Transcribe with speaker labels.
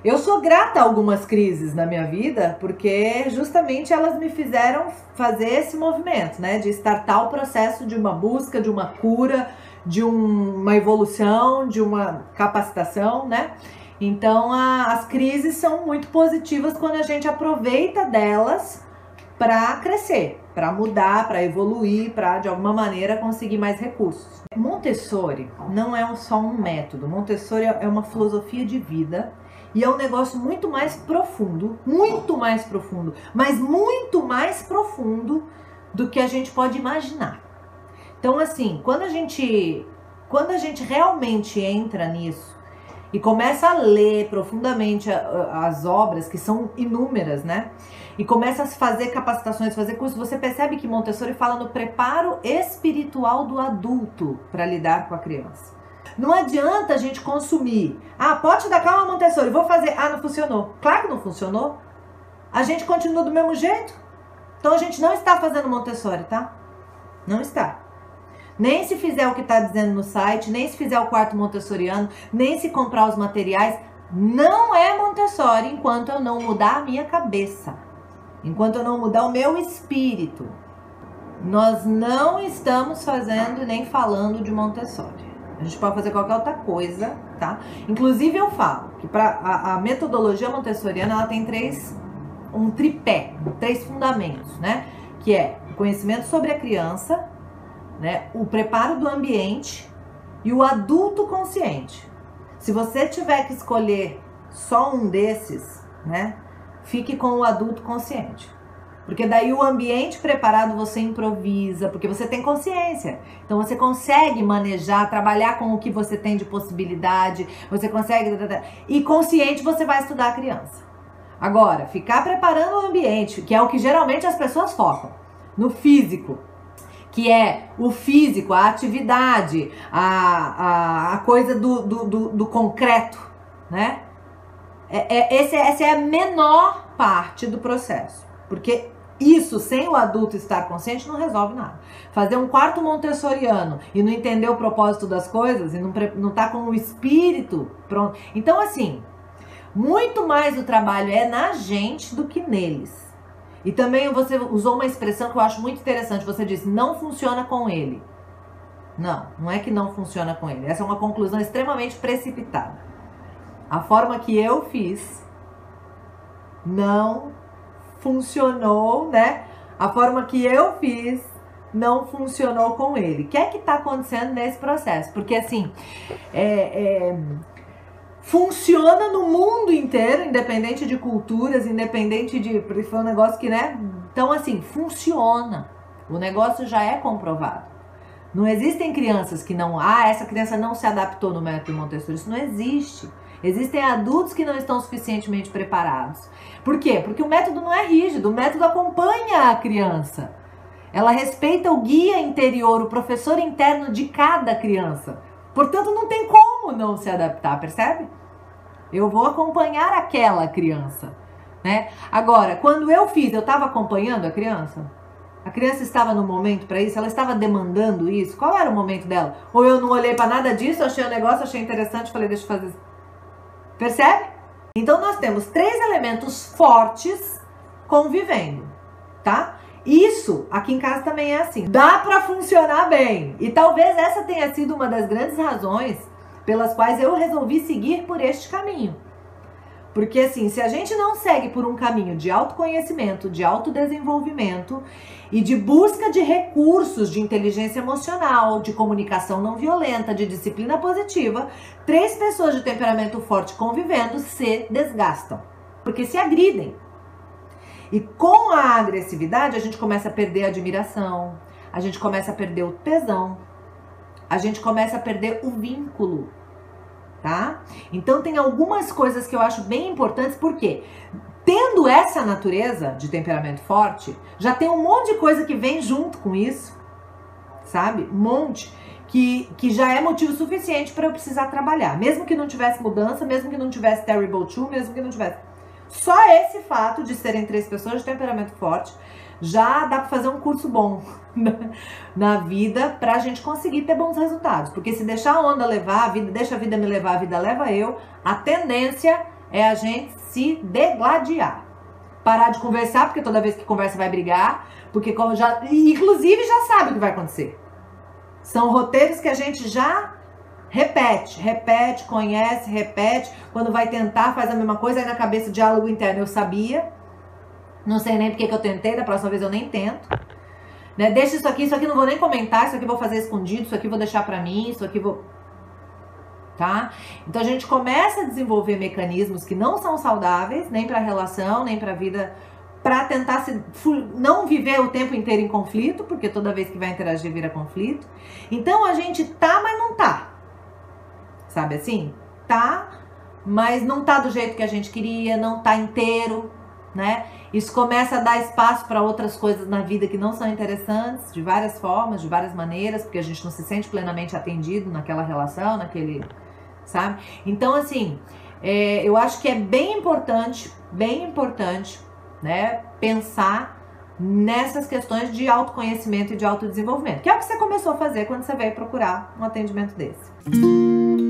Speaker 1: Eu sou grata a algumas crises na minha vida, porque justamente elas me fizeram fazer esse movimento, né? De startar o processo de uma busca, de uma cura, de uma evolução, de uma capacitação, né? Então as crises são muito positivas quando a gente aproveita delas para crescer, para mudar, para evoluir, para de alguma maneira conseguir mais recursos. Montessori não é só um método, Montessori é uma filosofia de vida. E é um negócio muito mais profundo, mas muito mais profundo do que a gente pode imaginar. Então, assim, quando a gente realmente entra nisso e começa a ler profundamente as obras, que são inúmeras, né? E começa a fazer capacitações, fazer cursos, você percebe que Montessori fala no preparo espiritual do adulto para lidar com a criança. Não adianta a gente consumir. Pote da calma Montessori, vou fazer. Não funcionou. Claro que não funcionou. A gente continua do mesmo jeito. Então a gente não está fazendo Montessori, tá? Não está. Nem se fizer o que está dizendo no site, nem se fizer o quarto montessoriano, nem se comprar os materiais. Não é Montessori enquanto eu não mudar a minha cabeça. Enquanto eu não mudar o meu espírito. Nós não estamos fazendo nem falando de Montessori. A gente pode fazer qualquer outra coisa, tá? Inclusive eu falo que a metodologia montessoriana, ela tem um tripé, três fundamentos, né? Que é o conhecimento sobre a criança, né? O preparo do ambiente e o adulto consciente. Se você tiver que escolher só um desses, né? Fique com o adulto consciente. Porque daí o ambiente preparado você improvisa, porque você tem consciência. Então você consegue manejar, trabalhar com o que você tem de possibilidade, você consegue... E consciente você vai estudar a criança. Agora, ficar preparando o ambiente, que é o que geralmente as pessoas focam, no físico, que é o físico, a atividade, a coisa do concreto, né? Essa é a menor parte do processo, porque isso, sem o adulto estar consciente, não resolve nada. Fazer um quarto montessoriano e não entender o propósito das coisas e não tá com o espírito pronto. Então, assim, muito mais do trabalho é na gente do que neles. E também você usou uma expressão que eu acho muito interessante. Você disse, não funciona com ele. Não é que não funciona com ele. Essa é uma conclusão extremamente precipitada. A forma que eu fiz não funcionou, né? A forma que eu fiz não funcionou com ele. O que é que tá acontecendo nesse processo? Porque assim, funciona no mundo inteiro, independente de culturas, independente de... Porque foi um negócio que, né? Então assim, funciona. O negócio já é comprovado. Não existem crianças que não... essa criança não se adaptou no método Montessori. Isso não existe. Existem adultos que não estão suficientemente preparados. Por quê? Porque o método não é rígido, o método acompanha a criança. Ela respeita o guia interior, o professor interno de cada criança. Portanto, não tem como não se adaptar, percebe? Eu vou acompanhar aquela criança, né? Agora, quando eu estava acompanhando a criança? A criança estava no momento para isso? Ela estava demandando isso? Qual era o momento dela? Ou eu não olhei para nada disso, achei o negócio, achei interessante, falei, deixa eu fazer isso. Percebe? Então nós temos 3 elementos fortes convivendo, tá? Isso aqui em casa também é assim. Dá pra funcionar bem. E talvez essa tenha sido uma das grandes razões pelas quais eu resolvi seguir por este caminho. Porque assim, se a gente não segue por um caminho de autoconhecimento, de autodesenvolvimento e de busca de recursos de inteligência emocional, de comunicação não violenta, de disciplina positiva, 3 pessoas de temperamento forte convivendo se desgastam, porque se agridem. E com a agressividade a gente começa a perder a admiração, a gente começa a perder o tesão, a gente começa a perder o vínculo. Tá? Então tem algumas coisas que eu acho bem importantes, porque tendo essa natureza de temperamento forte, já tem um monte de coisa que vem junto com isso, sabe? Um monte que já é motivo suficiente para eu precisar trabalhar, mesmo que não tivesse mudança, mesmo que não tivesse terrible two, mesmo que não tivesse... Só esse fato de serem 3 pessoas de temperamento forte já dá para fazer um curso bom na vida pra gente conseguir ter bons resultados. Porque se deixar a onda levar, deixa a vida me levar, a vida leva eu, a tendência é a gente se degladiar. Parar de conversar, porque toda vez que conversa vai brigar, porque inclusive já sabe o que vai acontecer. São roteiros que a gente já repete, conhece, repete. Quando vai tentar, faz a mesma coisa, aí na cabeça, diálogo interno, eu sabia. Não sei nem porque que eu tentei, da próxima vez eu nem tento. Né? Deixa isso aqui não vou nem comentar, isso aqui eu vou fazer escondido, isso aqui eu vou deixar pra mim, isso aqui eu vou... Tá? Então a gente começa a desenvolver mecanismos que não são saudáveis, nem pra relação, nem pra vida, pra tentar não viver o tempo inteiro em conflito, porque toda vez que vai interagir vira conflito. Então a gente tá, mas não tá. Sabe assim? Tá, mas não tá do jeito que a gente queria, não tá inteiro, né? Isso começa a dar espaço para outras coisas na vida que não são interessantes, de várias formas, de várias maneiras, porque a gente não se sente plenamente atendido naquela relação, sabe? Então, assim, eu acho que é bem importante, né, pensar nessas questões de autoconhecimento e de autodesenvolvimento, que é o que você começou a fazer quando você veio procurar um atendimento desse.